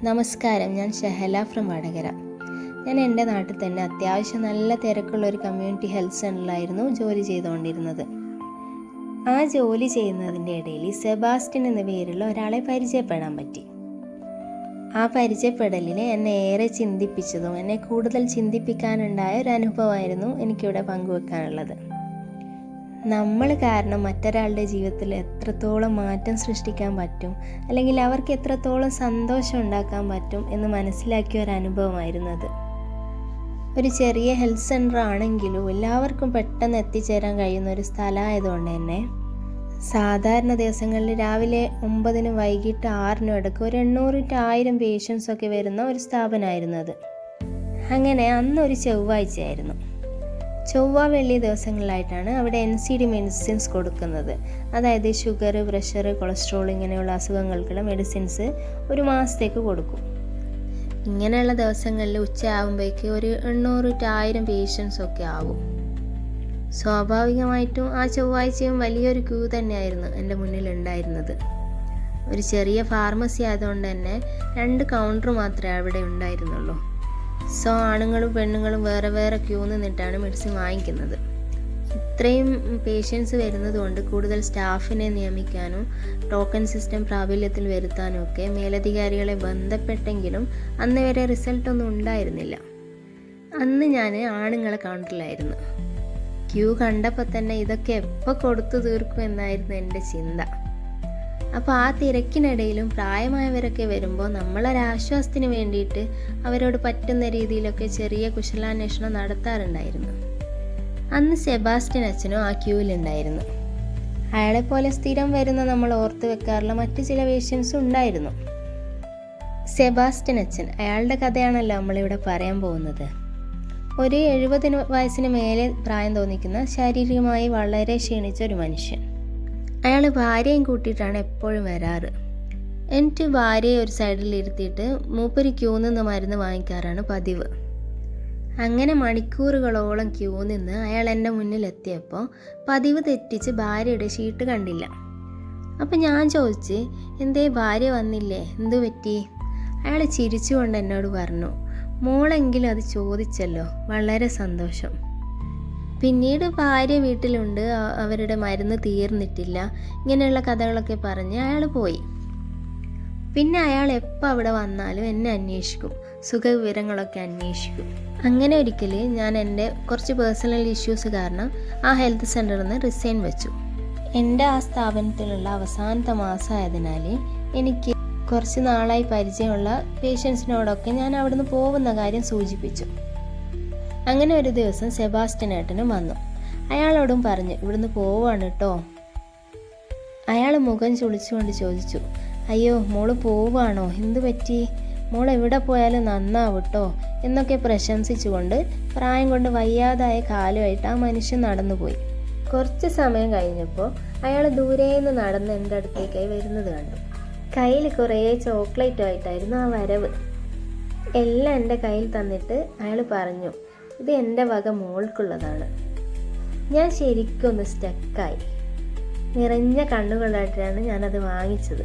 നമസ്കാരം, ഞാൻ ഷഹല ഫ്രം വടകര. ഞാൻ എൻ്റെ നാട്ടിൽ തന്നെ അത്യാവശ്യം നല്ല തിരക്കുള്ള ഒരു കമ്മ്യൂണിറ്റി ഹെൽത്ത് സെൻ്ററിലായിരുന്നു ജോലി ചെയ്തുകൊണ്ടിരുന്നത്. ആ ജോലി ചെയ്യുന്നതിൻ്റെ ഇടയിൽ സെബാസ്റ്റ്യൻ എന്ന പേരുള്ള ഒരാളെ പരിചയപ്പെടാൻ പറ്റി. ആ പരിചയപ്പെടലിൽ എന്നെ ഏറെ ചിന്തിപ്പിച്ചതും എന്നെ കൂടുതൽ ചിന്തിപ്പിക്കാനുണ്ടായ ഒരു അനുഭവമായിരുന്നു എനിക്കിവിടെ പങ്കുവെക്കാനുള്ളത്. നമ്മൾ കാരണം മറ്റൊരാളുടെ ജീവിതത്തിൽ എത്രത്തോളം മാറ്റം സൃഷ്ടിക്കാൻ പറ്റും, അല്ലെങ്കിൽ അവർക്ക് എത്രത്തോളം സന്തോഷം ഉണ്ടാക്കാൻ പറ്റും എന്ന് മനസ്സിലാക്കിയ ഒരു അനുഭവമായിരുന്നു അത്. ഒരു ചെറിയ ഹെൽത്ത് സെൻ്റർ ആണെങ്കിലും എല്ലാവർക്കും പെട്ടെന്ന് എത്തിച്ചേരാൻ കഴിയുന്ന ഒരു സ്ഥലമായതുകൊണ്ട് തന്നെ സാധാരണ ദിവസങ്ങളിൽ രാവിലെ 9-നും വൈകിട്ട് 6-നും ഇടയ്ക്ക് ഒരു 800-1000 പേഷ്യൻസൊക്കെ വരുന്ന ഒരു സ്ഥാപനമായിരുന്നു അത്. അങ്ങനെ അന്നൊരു ചൊവ്വാഴ്ചയായിരുന്നു. ചൊവ്വ വെള്ളി ദിവസങ്ങളിലായിട്ടാണ് അവിടെ NCD മെഡിസിൻസ് കൊടുക്കുന്നത്. അതായത് ഷുഗർ, പ്രഷർ, കൊളസ്ട്രോൾ ഇങ്ങനെയുള്ള അസുഖങ്ങൾക്കുള്ള മെഡിസിൻസ് ഒരു മാസത്തേക്ക് കൊടുക്കും. ഇങ്ങനെയുള്ള ദിവസങ്ങളിൽ ഉച്ചയാകുമ്പോഴേക്ക് ഒരു 800-1000 പേഷ്യൻസൊക്കെ ആവും. സ്വാഭാവികമായിട്ടും ആ ചൊവ്വാഴ്ചയും വലിയൊരു ക്യൂ തന്നെയായിരുന്നു എൻ്റെ മുന്നിലുണ്ടായിരുന്നത്. ഒരു ചെറിയ ഫാർമസി ആയതുകൊണ്ട് തന്നെ 2 കൗണ്ടർ മാത്രമേ അവിടെ ഉണ്ടായിരുന്നുള്ളൂ. സോ ആണുങ്ങളും പെണ്ണുങ്ങളും വേറെ വേറെ ക്യൂ നിന്നിട്ടാണ് മെഡിസിൻ വാങ്ങിക്കുന്നത്. ഇത്രയും പേഷ്യൻസ് വരുന്നത് കൊണ്ട് കൂടുതൽ സ്റ്റാഫിനെ നിയമിക്കാനും ടോക്കൺ സിസ്റ്റം പ്രാബല്യത്തിൽ വരുത്താനും ഒക്കെ മേലധികാരികളെ ബന്ധപ്പെട്ടെങ്കിലും അന്ന് വരെ റിസൾട്ടൊന്നും ഉണ്ടായിരുന്നില്ല. അന്ന് ഞാൻ ആണുങ്ങളെ കൗണ്ടറിലായിരുന്നു. ക്യൂ കണ്ടപ്പോൾ തന്നെ ഇതൊക്കെ എപ്പോൾ കൊടുത്തു തീർക്കും എന്നായിരുന്നു എൻ്റെ ചിന്ത. അപ്പോൾ ആ തിരക്കിനിടയിലും പ്രായമായവരൊക്കെ വരുമ്പോൾ നമ്മളൊരാശ്വാസത്തിന് വേണ്ടിയിട്ട് അവരോട് പറ്റുന്ന രീതിയിലൊക്കെ ചെറിയ കുശലാന്വേഷണം നടത്താറുണ്ടായിരുന്നു. അന്ന് സെബാസ്റ്റ്യൻ അച്ഛനും ആ ക്യൂവിലുണ്ടായിരുന്നു. അയാളെപ്പോലെ സ്ഥിരം വരുന്ന നമ്മൾ ഓർത്ത് വെക്കാറുള്ള മറ്റു ചില പേഷ്യൻസും ഉണ്ടായിരുന്നു. സെബാസ്റ്റ്യൻ അച്ഛൻ, അയാളുടെ കഥയാണല്ലോ നമ്മളിവിടെ പറയാൻ പോകുന്നത്. ഒരു 70 വയസ്സിന് മേലെ പ്രായം തോന്നിക്കുന്ന ശാരീരികമായി വളരെ ക്ഷീണിച്ച ഒരു മനുഷ്യൻ. അയാൾ ഭാര്യയും കൂട്ടിയിട്ടാണ് എപ്പോഴും വരാറ്. എന്നിട്ട് ഭാര്യയെ ഒരു സൈഡിൽ ഇരുത്തിയിട്ട് മൂപ്പര് ക്യൂ നിന്ന് മരുന്ന് വാങ്ങിക്കാറാണ് പതിവ്. അങ്ങനെ മണിക്കൂറുകളോളം ക്യൂ നിന്ന് അയാൾ എൻ്റെ മുന്നിലെത്തിയപ്പോൾ പതിവ് തെറ്റിച്ച് ഭാര്യയുടെ ഷീട്ട് കണ്ടില്ല. അപ്പം ഞാൻ ചോദിച്ച്, എന്തേ ഭാര്യ വന്നില്ലേ, എന്തു പറ്റി? അയാൾ ചിരിച്ചുകൊണ്ട് എന്നോട് പറഞ്ഞു, മോളെങ്കിലും അത് ചോദിച്ചല്ലോ, വളരെ സന്തോഷം. പിന്നീട് ഭാര്യ വീട്ടിലുണ്ട്, അവരുടെ മരുന്ന് തീർന്നിട്ടില്ല, ഇങ്ങനെയുള്ള കഥകളൊക്കെ പറഞ്ഞ് അയാൾ പോയി. പിന്നെ അയാൾ എപ്പോൾ അവിടെ വന്നാലും എന്നെ അന്വേഷിക്കും, സുഖവിവരങ്ങളൊക്കെ അന്വേഷിക്കും. അങ്ങനെ ഒരിക്കൽ ഞാൻ എൻ്റെ കുറച്ച് പേഴ്സണൽ ഇഷ്യൂസ് കാരണം ആ ഹെൽത്ത് സെൻ്ററിൽ നിന്ന് റിസൈൻ വെച്ചു. എൻ്റെ ആ സ്ഥാപനത്തിലുള്ള അവസാനത്തെ മാസമായതിനാൽ എനിക്ക് കുറച്ച് നാളായി പരിചയമുള്ള പേഷ്യൻസിനോടൊക്കെ ഞാൻ അവിടുന്ന് പോകുന്ന കാര്യം സൂചിപ്പിച്ചു. അങ്ങനെ ഒരു ദിവസം സെബാസ്റ്റ്യൻ ഏട്ടനും വന്നു. അയാളോടും പറഞ്ഞു, ഇവിടുന്ന് പോവാണ് കേട്ടോ. അയാൾ മുഖം ചുളിച്ചുകൊണ്ട് ചോദിച്ചു, അയ്യോ മോള് പോവാണോ, എന്തു പറ്റി, മോൾ എവിടെ പോയാലും നന്നാവും കേട്ടോ എന്നൊക്കെ പ്രശംസിച്ചുകൊണ്ട് പ്രായം കൊണ്ട് വയ്യാതായ കാലുമായിട്ട് ആ മനുഷ്യൻ നടന്നുപോയി. കുറച്ച് സമയം കഴിഞ്ഞപ്പോൾ അയാൾ ദൂരേന്ന് നടന്ന് എൻ്റെ അടുത്തേക്കായി വരുന്നത് കണ്ടു. കയ്യിൽ കുറേ ചോക്ലേറ്റുമായിട്ടായിരുന്നു ആ വരവ്. എല്ലാം എൻ്റെ കയ്യിൽ തന്നിട്ട് അയാൾ പറഞ്ഞു, ഇത് എൻ്റെ വക മോൾക്കുള്ളതാണ്. ഞാൻ ശരിക്കും ഒന്ന് സ്റ്റക്കായി. നിറഞ്ഞ കണ്ണുകളായിട്ടാണ് ഞാനത് വാങ്ങിച്ചത്.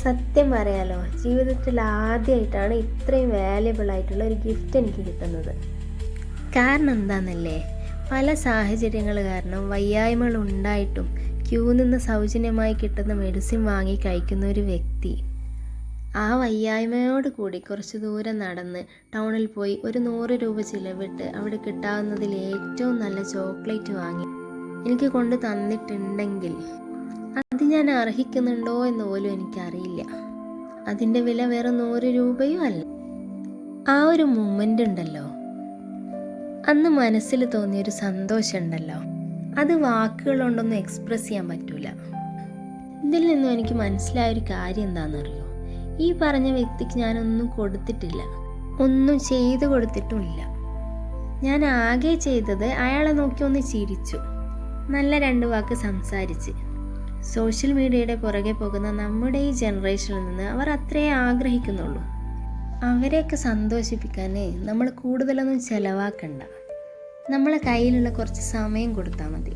സത്യം പറയാലോ, ജീവിതത്തിൽ ആദ്യമായിട്ടാണ് ഇത്രയും വാല്യബിൾ ആയിട്ടുള്ള ഒരു ഗിഫ്റ്റ് എനിക്ക് കിട്ടുന്നത്. കാരണം എന്താണെന്നല്ലേ, പല സാഹചര്യങ്ങൾ കാരണം വയ്യായ്മകൾ ഉണ്ടായിട്ടും ക്യൂ നിന്ന് സൗജന്യമായി കിട്ടുന്ന മെഡിസിൻ വാങ്ങി കഴിക്കുന്ന ഒരു വ്യക്തി ആ വയ്യായ്മയോട് കൂടി കുറച്ച് ദൂരം നടന്ന് ടൗണിൽ പോയി ഒരു 100 രൂപ ചിലവിട്ട് അവിടെ കിട്ടാവുന്നതിൽ ഏറ്റവും നല്ല ചോക്ലേറ്റ് വാങ്ങി എനിക്ക് കൊണ്ട് തന്നിട്ടുണ്ടെങ്കിൽ അത് ഞാൻ അർഹിക്കുന്നുണ്ടോ എന്ന് പോലും എനിക്കറിയില്ല. അതിൻ്റെ വില വേറെ 100 രൂപയും അല്ല. ആ ഒരു മൊമെൻ്റ് ഉണ്ടല്ലോ, അന്ന് മനസ്സിൽ തോന്നിയൊരു സന്തോഷം ഉണ്ടല്ലോ, അത് വാക്കുകൾ കൊണ്ടൊന്നും എക്സ്പ്രസ് ചെയ്യാൻ പറ്റൂല. ഇതിൽ നിന്നും എനിക്ക് മനസ്സിലായൊരു കാര്യം എന്താണെന്നറിയോ, ഈ പറഞ്ഞ വ്യക്തിക്ക് ഞാനൊന്നും കൊടുത്തിട്ടില്ല, ഒന്നും ചെയ്തു കൊടുത്തിട്ടുമില്ല. ഞാൻ ആകെ ചെയ്തത് അയാളെ നോക്കി ഒന്ന് ചിരിച്ചു, നല്ല 2 വാക്ക് സംസാരിച്ച്. സോഷ്യൽ മീഡിയയുടെ പുറകെ പോകുന്ന നമ്മുടെ ഈ ജനറേഷനിൽ നിന്ന് അവർ അത്രയേ ആഗ്രഹിക്കുന്നുള്ളൂ. അവരെയൊക്കെ സന്തോഷിപ്പിക്കാൻ നമ്മൾ കൂടുതലൊന്നും ചിലവാക്കണ്ട, നമ്മളെ കയ്യിലുള്ള കുറച്ച് സമയം കൊടുത്താൽ മതി.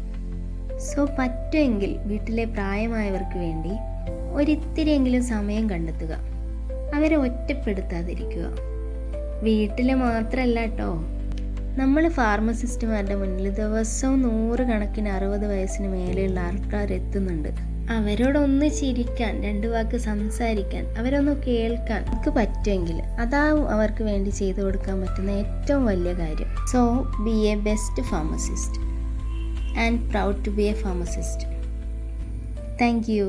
സോ പറ്റുമെങ്കിൽ വീട്ടിലെ പ്രായമായവർക്ക് വേണ്ടി ഒരിത്തിരിയെങ്കിലും സമയം കണ്ടെത്തുക. അവരെ ഒറ്റപ്പെടുത്താതിരിക്കുക. വീട്ടിൽ മാത്രമല്ല കേട്ടോ, നമ്മൾ ഫാർമസിസ്റ്റുമാരുടെ മുന്നിൽ ദിവസവും 100 കണക്കിന് 60 വയസ്സിന് മേലെയുള്ള ആൾക്കാർ എത്തുന്നുണ്ട്. അവരോടൊന്ന് ചിരിക്കാൻ, 2 വാക്ക് സംസാരിക്കാൻ, അവരൊന്ന് കേൾക്കാൻ നമുക്ക് പറ്റുമെങ്കിൽ അതാവും അവർക്ക് വേണ്ടി ചെയ്തു കൊടുക്കാൻ പറ്റുന്ന ഏറ്റവും വലിയ കാര്യം. So be a best pharmacist and proud to be a pharmacist. Thank U.